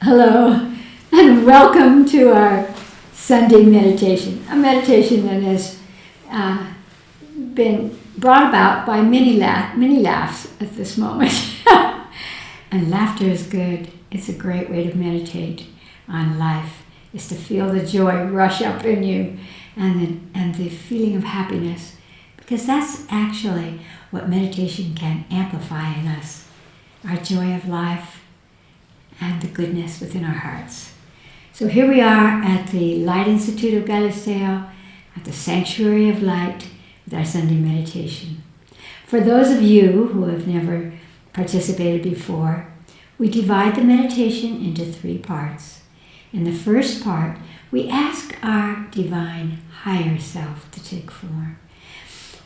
Hello, and welcome to our Sunday meditation, a meditation that has been brought about by many laughs at this moment. And laughter is good. It's a great way to meditate on life, is to feel the joy rush up in you and the feeling of happiness, because that's actually what meditation can amplify in us, our joy of life and the goodness within our hearts. So here we are at the Light Institute of Kalesvara, at the Sanctuary of Light, with our Sunday meditation. For those of you who have never participated before, we divide the meditation into 3 parts. In the first part, we ask our divine higher self to take form,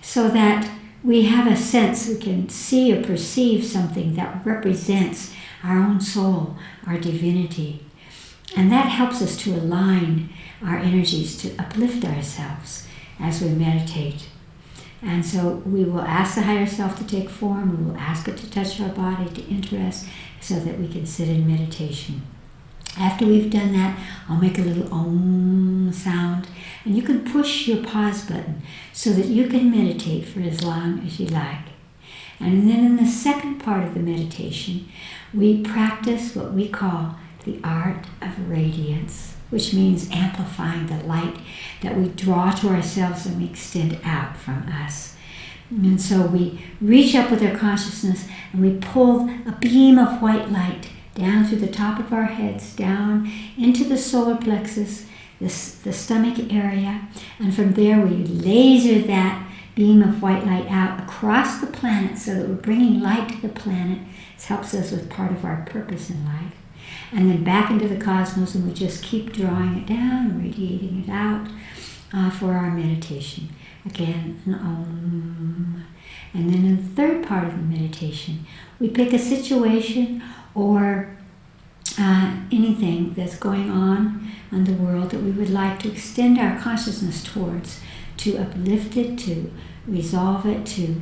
so that we have a sense, we can see or perceive something that represents our own soul, our divinity. And that helps us to align our energies, to uplift ourselves as we meditate. And so we will ask the higher self to take form, we will ask it to touch our body, to enter us, so that we can sit in meditation. After we've done that, I'll make a little Om sound, and you can push your pause button so that you can meditate for as long as you like. And then in the second part of the meditation, we practice what we call the art of radiance, which means amplifying the light that we draw to ourselves and we extend out from us. And so we reach up with our consciousness and we pull a beam of white light down through the top of our heads, down into the solar plexus, the stomach area, and from there we laser that beam of white light out across the planet so that we're bringing light to the planet. This helps us with part of our purpose in life. And then back into the cosmos, and we just keep drawing it down, radiating it out for our meditation. Again, an Om. And then in the third part of the meditation, we pick a situation or anything that's going on in the world that we would like to extend our consciousness towards, to uplift it, to resolve it, to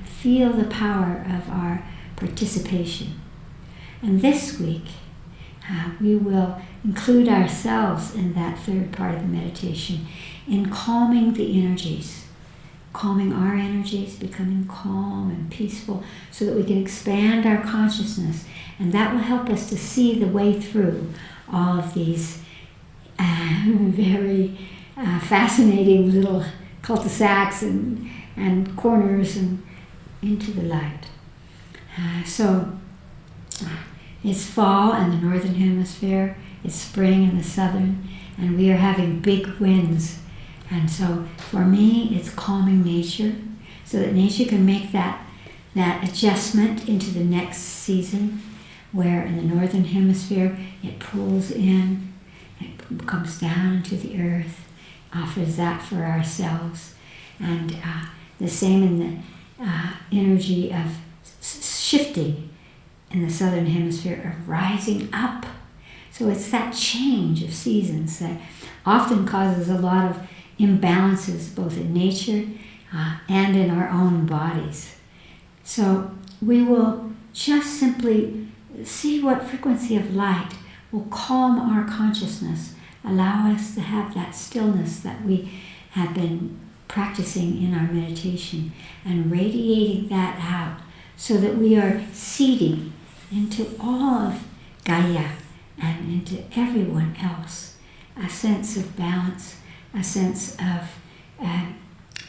feel the power of our participation. And this week, we will include ourselves in that third part of the meditation in calming the energies, calming our energies, becoming calm and peaceful so that we can expand our consciousness. And that will help us to see the way through all of these very fascinating little cul-de-sacs and corners and into the light. It's fall in the northern hemisphere, it's spring in the southern, and we are having big winds. And so for me, it's calming nature, so that nature can make that adjustment into the next season, where in the northern hemisphere, it pulls in, it comes down into the earth, offers that for ourselves. And the same in the energy of shifting in the southern hemisphere, of rising up. So it's that change of seasons that often causes a lot of imbalances both in nature and in our own bodies. So we will just simply see what frequency of light will calm our consciousness, allow us to have that stillness that we have been practicing in our meditation, and radiating that out so that we are seeding into all of Gaia and into everyone else a sense of balance, a sense of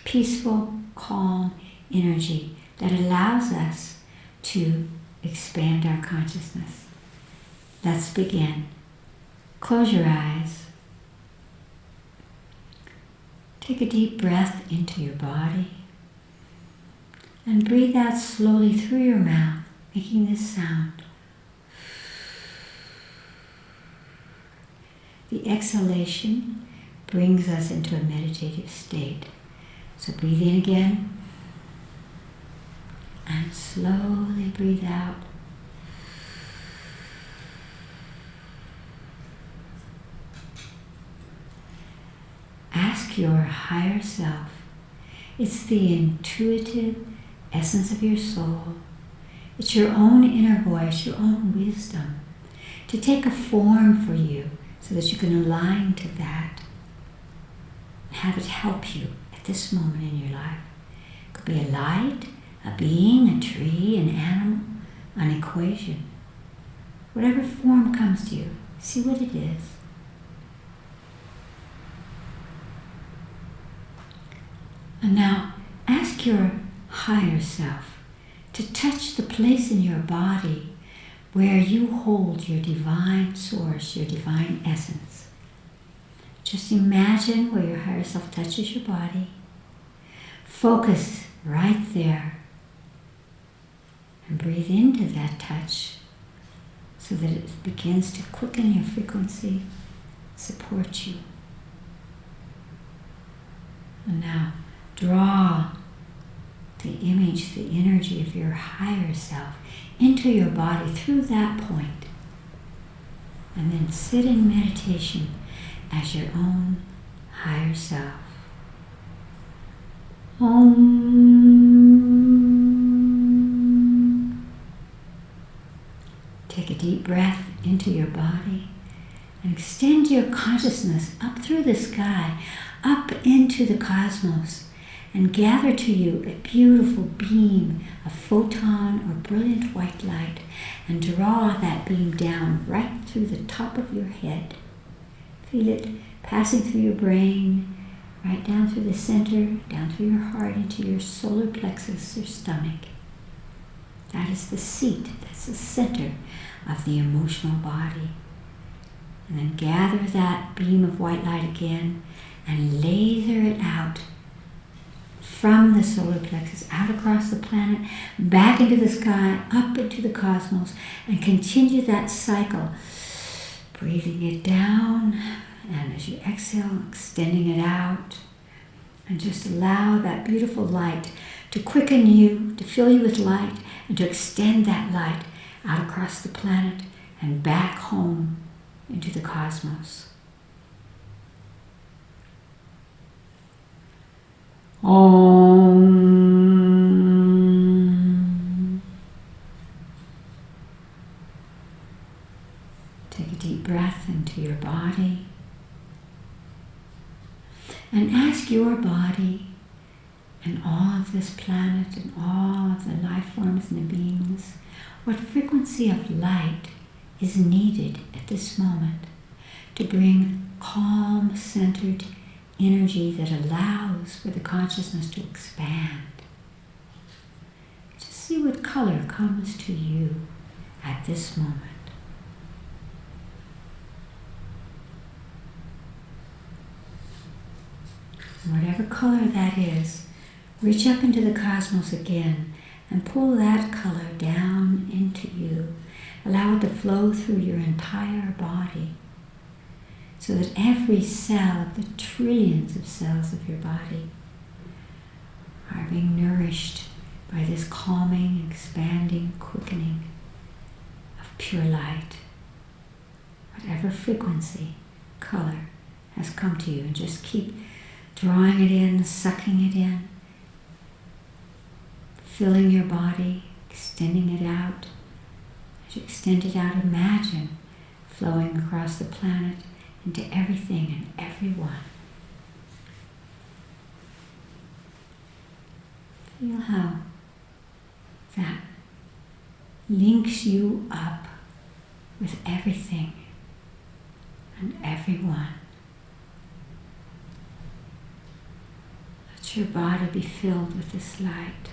peaceful, calm energy that allows us to expand our consciousness. Let's begin. Close your eyes. Take a deep breath into your body and breathe out slowly through your mouth, making this sound. The exhalation brings us into a meditative state. So breathe in again and slowly breathe out. Ask your higher self. It's the intuitive essence of your soul. It's your own inner voice, your own wisdom to take a form for you so that you can align to that. Have it help you at this moment in your life. It could be a light, a being, a tree, an animal, an equation. Whatever form comes to you, see what it is. And now ask your higher self to touch the place in your body where you hold your divine source, your divine essence. Just imagine where your higher self touches your body. Focus right there. And breathe into that touch so that it begins to quicken your frequency, support you. And now draw the image, the energy of your higher self into your body through that point. And then sit in meditation as your own higher self. Take a deep breath into your body and extend your consciousness up through the sky, up into the cosmos, and gather to you a beautiful beam, a photon or brilliant white light, and draw that beam down right through the top of your head. Feel it passing through your brain, right down through the center, down through your heart, into your solar plexus or stomach. That is the seat, that's the center of the emotional body. And then gather that beam of white light again and laser it out from the solar plexus, out across the planet, back into the sky, up into the cosmos, and continue that cycle. Breathing it down, and as you exhale, extending it out. And just allow that beautiful light to quicken you, to fill you with light, and to extend that light out across the planet and back home into the cosmos. Om. Take a deep breath into your body and ask your body and all of this planet and all of the life forms and the beings what frequency of light is needed at this moment to bring calm, centered energy that allows for the consciousness to expand. Just see what color comes to you at this moment. Whatever color that is, reach up into the cosmos again and pull that color down into you. Allow it to flow through your entire body so that every cell of the trillions of cells of your body are being nourished by this calming, expanding, quickening of pure light. Whatever frequency, color has come to you, and just keep drawing it in, sucking it in, filling your body, extending it out. As you extend it out, imagine flowing across the planet into everything and everyone. Feel how that links you up with everything and everyone. Let your body be filled with this light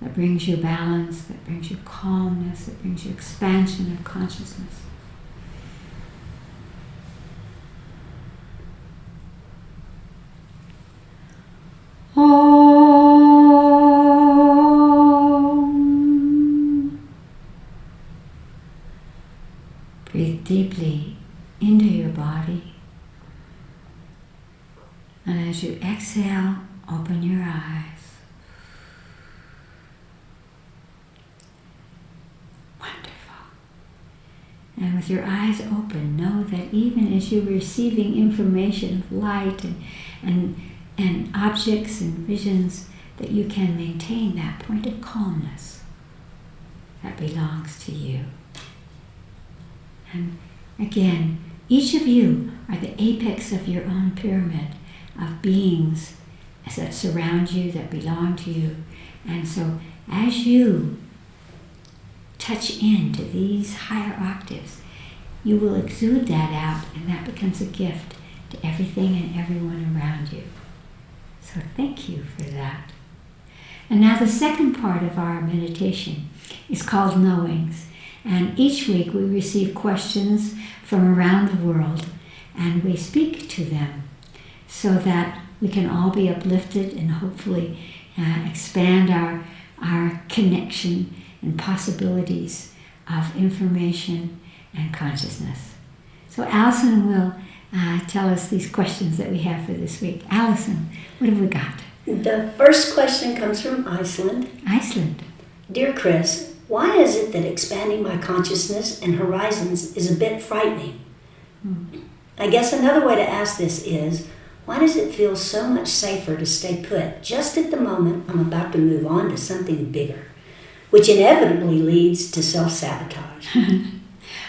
that brings you balance, that brings you calmness, that brings you expansion of consciousness. Om. Breathe deeply into your body. And as you exhale, open your eyes. Wonderful. And with your eyes open, know that even as you're receiving information of light and objects and visions, that you can maintain that point of calmness that belongs to you. And again, each of you are the apex of your own pyramid of beings that surround you, that belong to you. And so as you touch into these higher octaves, you will exude that out, and that becomes a gift to everything and everyone around you. So thank you for that. And now the second part of our meditation is called knowings. And each week we receive questions from around the world, and we speak to them so that we can all be uplifted and hopefully expand our connection and possibilities of information and consciousness. So Allison will tell us these questions that we have for this week. Allison, what have we got? The first question comes from Iceland. Iceland. Dear Chris, why is it that expanding my consciousness and horizons is a bit frightening? I guess another way to ask this is, why does it feel so much safer to stay put just at the moment I'm about to move on to something bigger, which inevitably leads to self-sabotage?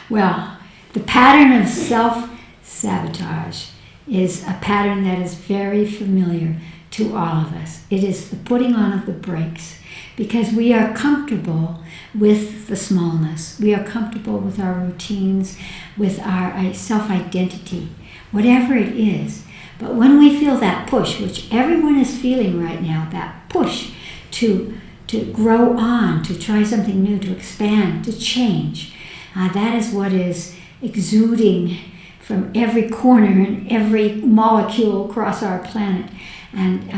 Well, the pattern of self-sabotage is a pattern that is very familiar to all of us. It is the putting on of the brakes because we are comfortable with the smallness. We are comfortable with our routines, with our self-identity, whatever it is. But when we feel that push, which everyone is feeling right now, that push to grow on, to try something new, to expand, to change, that is what is exuding from every corner and every molecule across our planet. And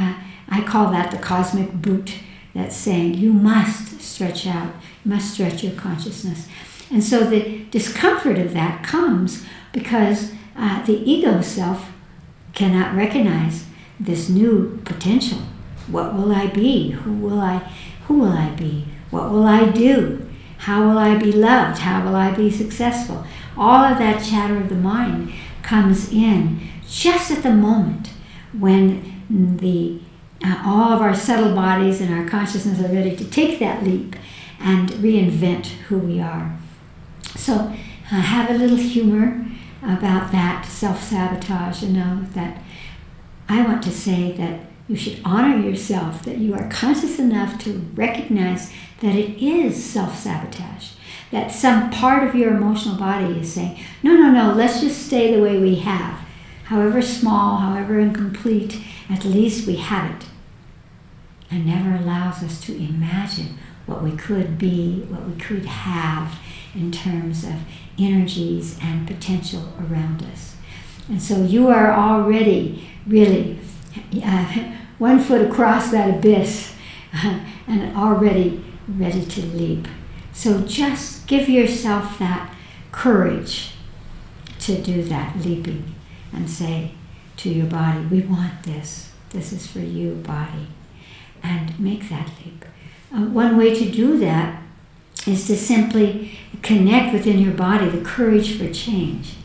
I call that the cosmic boot that's saying you must stretch out, you must stretch your consciousness. And so the discomfort of that comes because the ego self cannot recognize this new potential. What will I be? Who will I be? What will I do? How will I be loved? How will I be successful? All of that chatter of the mind comes in just at the moment when all of our subtle bodies and our consciousness are ready to take that leap and reinvent who we are. So have a little humor about that self-sabotage, and know that I want to say that you should honor yourself, that you are conscious enough to recognize that it is self-sabotage, that some part of your emotional body is saying, no, let's just stay the way we have. However small, however incomplete, at least we have it. And never allows us to imagine what we could be, what we could have in terms of energies and potential around us. And so you are already really 1 foot across that abyss and already ready to leap. So just give yourself that courage to do that leaping and say to your body, we want this. This is for you, body. And make that leap. One way to do that is to simply connect within your body the courage for change.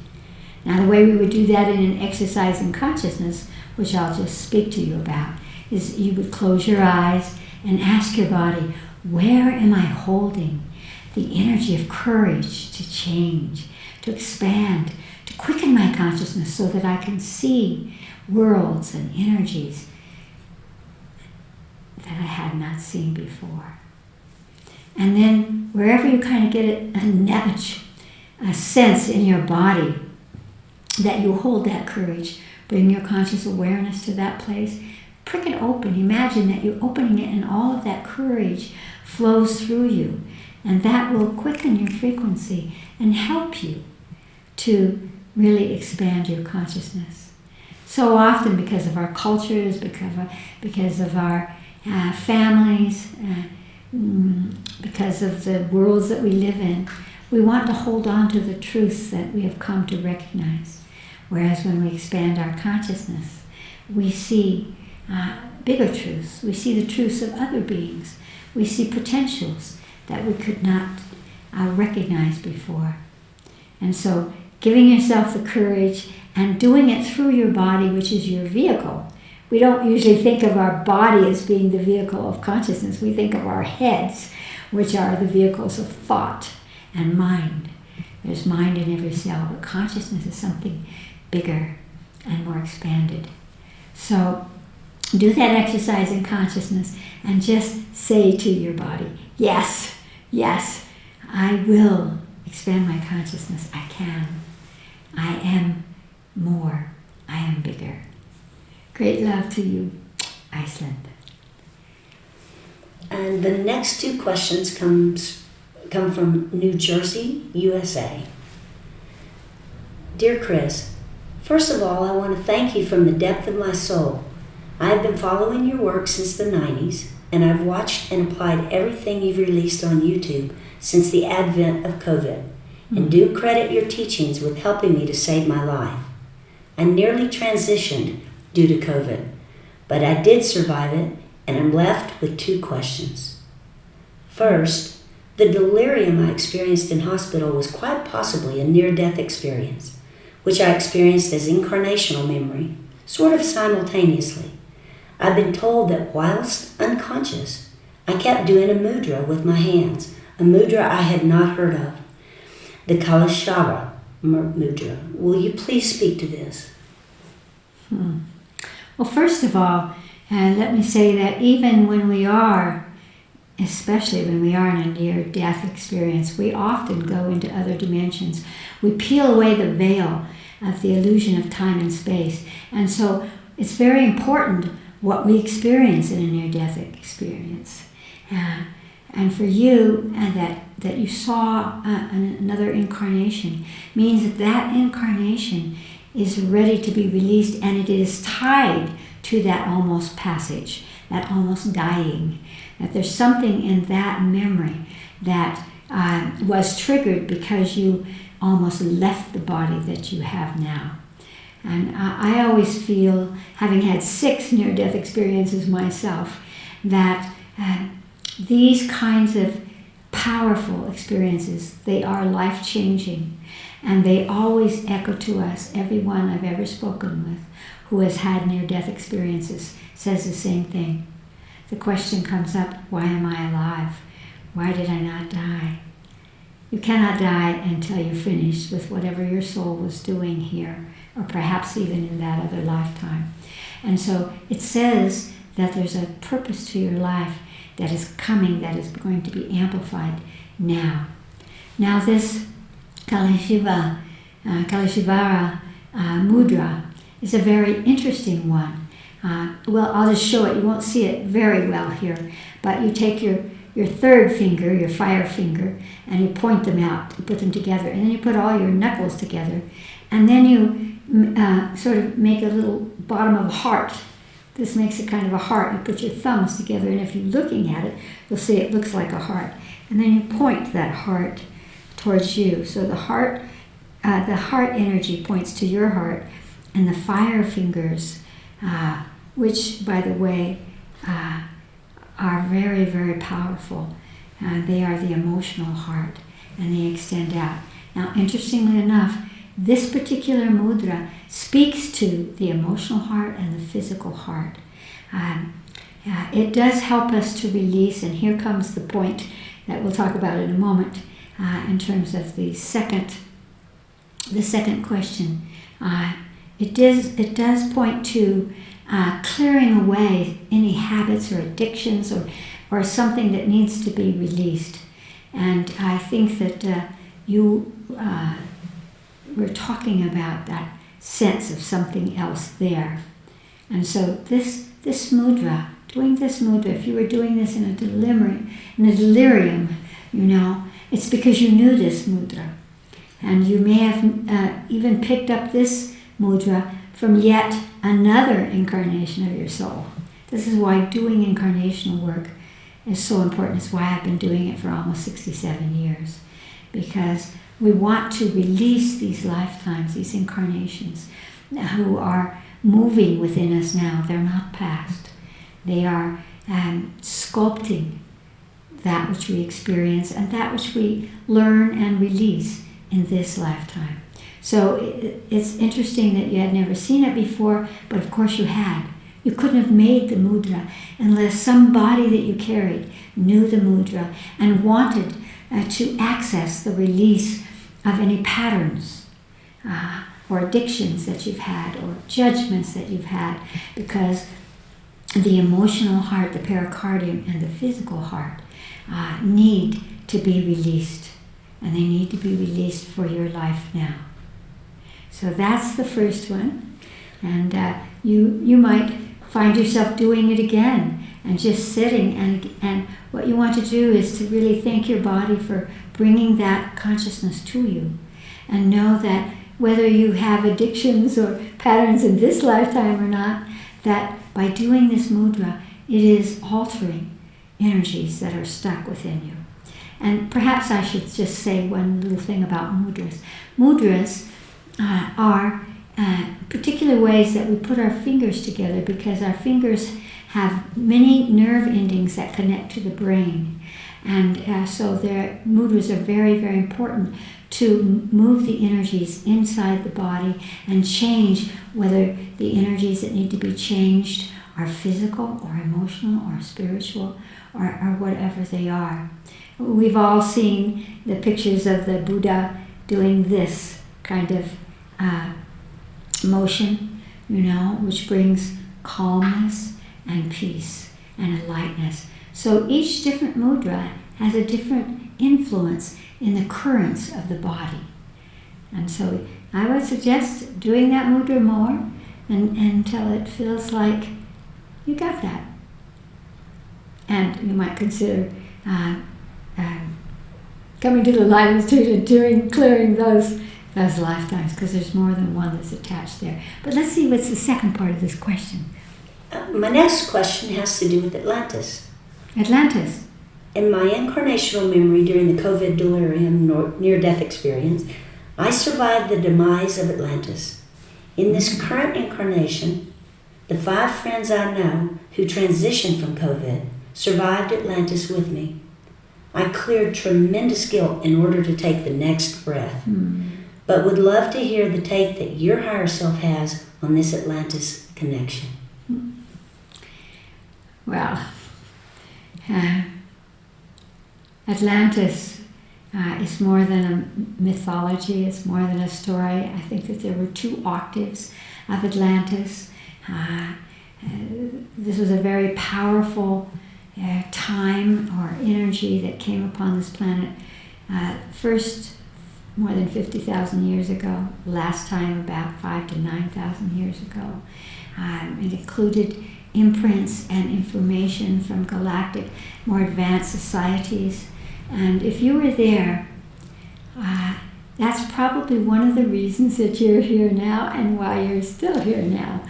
Now, the way we would do that in an exercise in consciousness, which I'll just speak to you about, is you would close your eyes and ask your body, where am I holding the energy of courage to change, to expand, to quicken my consciousness so that I can see worlds and energies that I had not seen before. And then wherever you kind of get a nudge, a sense in your body that you hold that courage, bring your conscious awareness to that place, prick it open. Imagine that you're opening it and all of that courage flows through you. And that will quicken your frequency and help you to really expand your consciousness. So often, because of our cultures, because of our families, because of the worlds that we live in, we want to hold on to the truths that we have come to recognize. Whereas when we expand our consciousness, we see bigger truths. We see the truths of other beings. We see potentials that we could not recognize before. And so giving yourself the courage and doing it through your body, which is your vehicle. We don't usually think of our body as being the vehicle of consciousness. We think of our heads, which are the vehicles of thought and mind. There's mind in every cell, but consciousness is something bigger and more expanded. So do that exercise in consciousness and just say to your body, yes, yes, I will expand my consciousness. I can. I am more. I am bigger. Great love to you, Iceland. And the next two questions come from New Jersey, USA. Dear Chris, first of all, I want to thank you from the depth of my soul. I have been following your work since the 90s, and I've watched and applied everything you've released on YouTube since the advent of COVID, and do credit your teachings with helping me to save my life. I nearly transitioned due to COVID, but I did survive it, and I'm left with two questions. First, the delirium I experienced in hospital was quite possibly a near-death experience, which I experienced as incarnational memory, sort of simultaneously. I've been told that whilst unconscious, I kept doing a mudra with my hands, a mudra I had not heard of, the Kalesvara mudra. Will you please speak to this? Well, first of all, let me say that even when we are, especially when we are in a near-death experience, we often go into other dimensions. We peel away the veil of the illusion of time and space. And so it's very important what we experience in a near-death experience. And for you, that you saw another incarnation means that that incarnation is ready to be released, and it is tied to that almost passage, that almost dying. That there's something in that memory that was triggered because you almost left the body that you have now. And I always feel, having had 6 near-death experiences myself, that these kinds of powerful experiences, they are life-changing, and they always echo to us. Everyone I've ever spoken with who has had near-death experiences says the same thing. The question comes up, why am I alive? Why did I not die? You cannot die until you're finished with whatever your soul was doing here, or perhaps even in that other lifetime. And so it says that there's a purpose to your life that is coming, that is going to be amplified now. Now this Kalesvara mudra is a very interesting one. Well, I'll just show it. You won't see it very well here, but you take your third finger, your fire finger, and you point them out. You put them together, and then you put all your knuckles together, and then you sort of make a little bottom of a heart. This makes it kind of a heart. You put your thumbs together, and if you're looking at it, you'll see it looks like a heart. And then you point that heart towards you. So the heart energy points to your heart, and the fire fingers, which, by the way, are very, very powerful. They are the emotional heart, and they extend out. Now, interestingly enough, this particular mudra speaks to the emotional heart and the physical heart. It does help us to release, and here comes the point that we'll talk about in a moment, in terms of the second question. It does point to clearing away any habits or addictions or something that needs to be released. And I think that you were talking about that sense of something else there. And so this mudra, doing this mudra, if you were doing this in a delirium, it's because you knew this mudra. And you may have even picked up this mudra from yet another incarnation of your soul. This is why doing incarnational work is so important. It's why I've been doing it for almost 67 years. Because we want to release these lifetimes, these incarnations, who are moving within us now. They're not past. They are sculpting that which we experience and that which we learn and release in this lifetime. So it's interesting that you had never seen it before, but of course you had. You couldn't have made the mudra unless somebody that you carried knew the mudra and wanted to access the release of any patterns or addictions that you've had or judgments that you've had, because the emotional heart, the pericardium, and the physical heart need to be released, and they need to be released for your life now. So that's the first one, and you might find yourself doing it again and just sitting, and what you want to do is to really thank your body for bringing that consciousness to you, and know that whether you have addictions or patterns in this lifetime or not, that by doing this mudra, it is altering energies that are stuck within you. And perhaps I should just say one little thing about mudras. Mudras are particular ways that we put our fingers together, because our fingers have many nerve endings that connect to the brain. And so their mudras are very, very important to move the energies inside the body and change whether the energies that need to be changed are physical or emotional or spiritual or whatever they are. We've all seen the pictures of the Buddha doing this kind of motion, which brings calmness and peace and a lightness. So each different mudra has a different influence in the currents of the body. And so I would suggest doing that mudra more until it feels like you got that. And you might consider coming to the Light Institute and clearing those lifetimes, because there's more than one that's attached there. But let's see what's the second part of this question. My next question has to do with Atlantis. Atlantis. In my incarnational memory during the COVID delirium near-death experience, I survived the demise of Atlantis. In this current incarnation, the 5 friends I know who transitioned from COVID survived Atlantis with me. I cleared tremendous guilt in order to take the next breath, but would love to hear the take that your higher self has on this Atlantis connection. Well, Atlantis is more than a mythology, it's more than a story. I think that there were 2 octaves of Atlantis. This was a very powerful time or energy that came upon this planet first more than 50,000 years ago, last time about 5,000 to 9,000 years ago. It included imprints and information from galactic, more advanced societies. And if you were there, that's probably one of the reasons that you're here now and why you're still here now.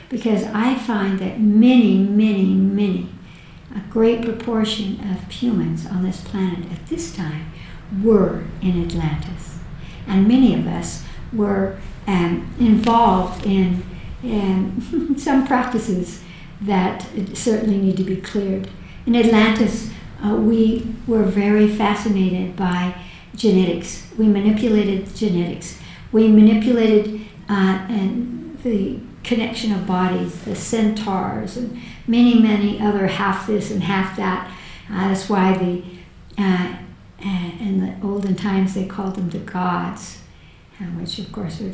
Because I find that many, a great proportion of humans on this planet at this time were in Atlantis. And many of us were involved in some practices that certainly need to be cleared. In Atlantis, we were very fascinated by genetics. We manipulated genetics. We manipulated the connection of bodies, the centaurs, and many other half this and half that. That's why in the olden times they called them the gods, which of course were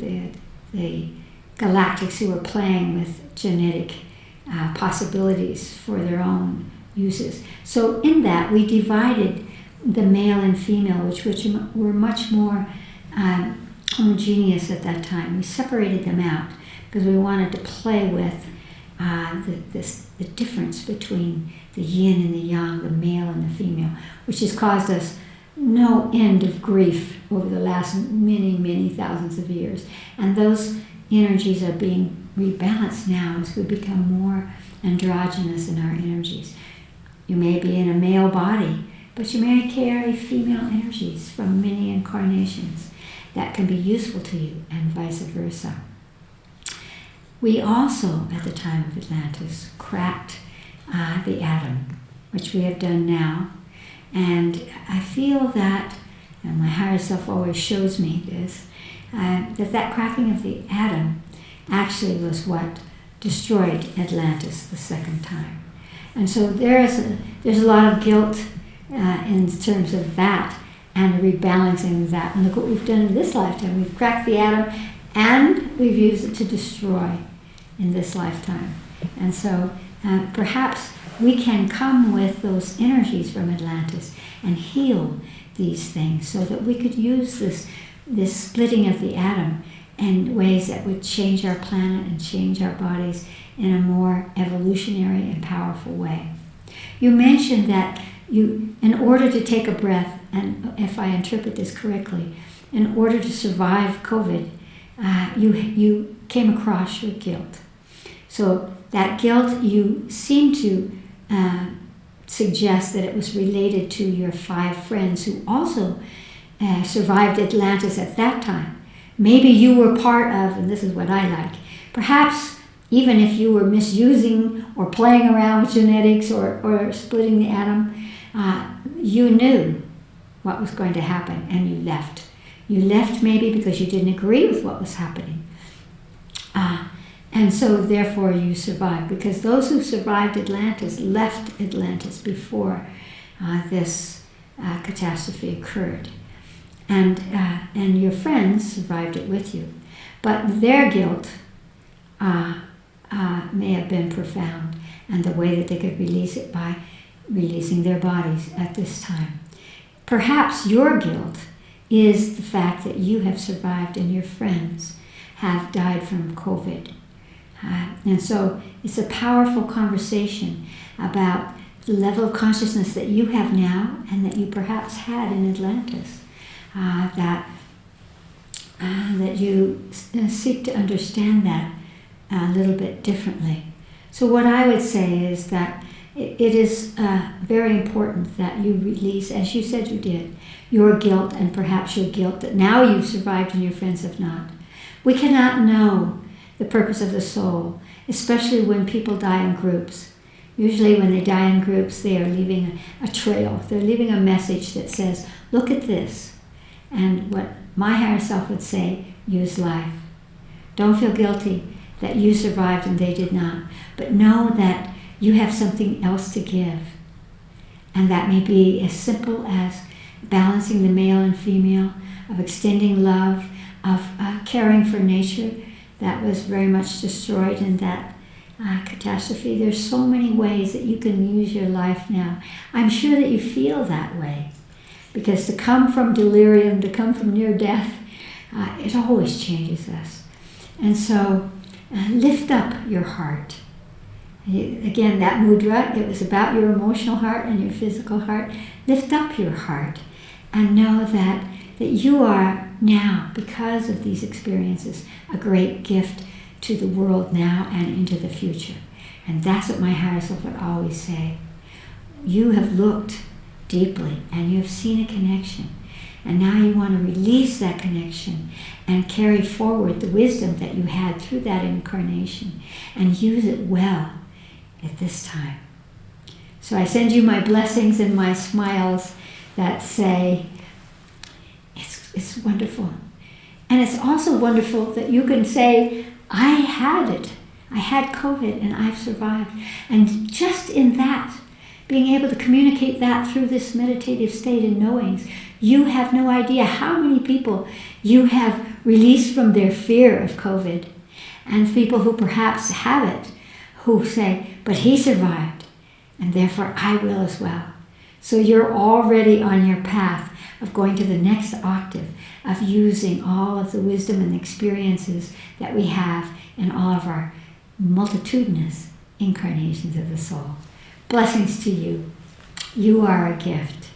the galactics who were playing with genetic possibilities for their own uses. So in that we divided the male and female, which were much more homogeneous at that time. We separated them out because we wanted to play with the difference between the yin and the yang, the male and the female, which has caused us no end of grief over the last many thousands of years. And those energies are being rebalanced now as we become more androgynous in our energies. You may be in a male body, but you may carry female energies from many incarnations that can be useful to you, and vice versa. We also, at the time of Atlantis, cracked the atom, which we have done now. And I feel that, and my higher self always shows me this, that cracking of the atom actually was what destroyed Atlantis the second time. And so there's a lot of guilt in terms of that. and rebalancing that. And look what we've done in this lifetime. We've cracked the atom and we've used it to destroy in this lifetime. And so perhaps we can come with those energies from Atlantis and heal these things so that we could use this splitting of the atom in ways that would change our planet and change our bodies in a more evolutionary and powerful way. You mentioned that in order to take a breath, and if I interpret this correctly, in order to survive COVID, you came across your guilt. So that guilt, you seem to suggest that it was related to your 5 friends who also survived Atlantis at that time. Maybe you were part of, and this is what I like, perhaps even if you were misusing or playing around with genetics or splitting the atom, you knew what was going to happen and you left. You left maybe because you didn't agree with what was happening. And so therefore you survived, because those who survived Atlantis left Atlantis before this catastrophe occurred. And your friends survived it with you. But their guilt may have been profound, and the way that they could release it by releasing their bodies at this time. Perhaps your guilt is the fact that you have survived and your friends have died from COVID. And so it's a powerful conversation about the level of consciousness that you have now and that you perhaps had in Atlantis. That you seek to understand that a little bit differently. So what I would say is that it is very important that you release, as you said you did, your guilt, and perhaps your guilt that now you've survived and your friends have not. We cannot know the purpose of the soul, especially when people die in groups. Usually when they die in groups, they are leaving a trail. They're leaving a message that says, look at this. And what my higher self would say, use life. Don't feel guilty that you survived and they did not. But know that you have something else to give. And that may be as simple as balancing the male and female, of extending love, of caring for nature that was very much destroyed in that catastrophe. There's so many ways that you can use your life now. I'm sure that you feel that way. Because to come from delirium, to come from near death, it always changes us. And so lift up your heart. Again, that mudra, it was about your emotional heart and your physical heart. Lift up your heart and know that you are now, because of these experiences, a great gift to the world now and into the future. And that's what my higher self would always say. You have looked deeply and you have seen a connection. And now you want to release that connection and carry forward the wisdom that you had through that incarnation and use it well at this time. So I send you my blessings and my smiles that say, it's wonderful. And it's also wonderful that you can say, I had it. I had COVID and I've survived. And just in that, being able to communicate that through this meditative state and knowings, you have no idea how many people you have released from their fear of COVID. And people who perhaps have it, who say, but he survived, and therefore I will as well. So you're already on your path of going to the next octave, of using all of the wisdom and experiences that we have in all of our multitudinous incarnations of the soul. Blessings to you. You are a gift.